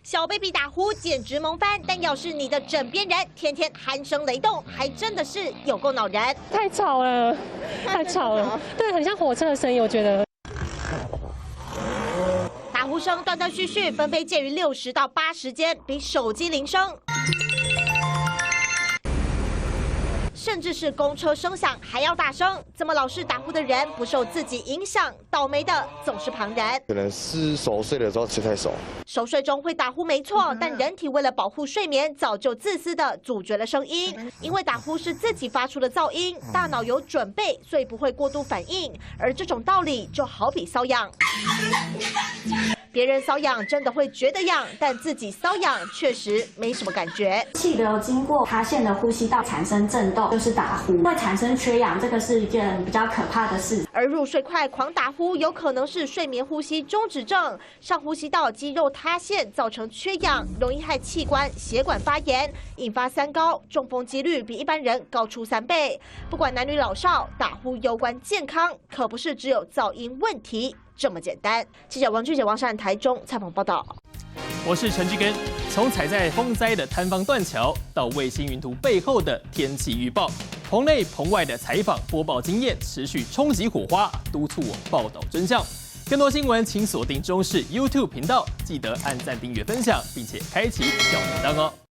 小 baby 打呼简直萌翻，但要是你的枕边人天天鼾声雷动，还真的是有够恼人。太吵了，太吵了，对，很像火车的声音，我觉得。打呼声断断续续，分贝介于60到80间，比手机铃声。 甚至是公车声响还要大声，怎么老是打呼的人不受自己影响？倒霉的总是旁人。可能是熟睡的时候吃太熟，熟睡中会打呼没错，但人体为了保护睡眠，早就自私的阻绝了声音。因为打呼是自己发出的噪音，大脑有准备，所以不会过度反应。而这种道理就好比瘙痒。 别人瘙痒真的会觉得痒，但自己瘙痒确实没什么感觉。气流经过塌陷的呼吸道产生震动，就是打呼，会产生缺氧，这个是一件比较可怕的事。而入睡快狂打呼，有可能是睡眠呼吸中止症，上呼吸道肌肉塌陷造成缺氧，容易害气管、血管发炎，引发三高，中风几率比一般人高出3倍。不管男女老少，打呼攸关健康，可不是只有噪音问题。 这么简单。记者王俊杰、王善台中采访报道。我是陈志根。从踩在风灾的坍方断桥，到卫星云图背后的天气预报，棚内棚外的采访播报经验持续冲击火花，督促我报道真相。更多新闻请锁定中视 YouTube 频道，记得按赞、订阅、分享，并且开启小铃铛哦。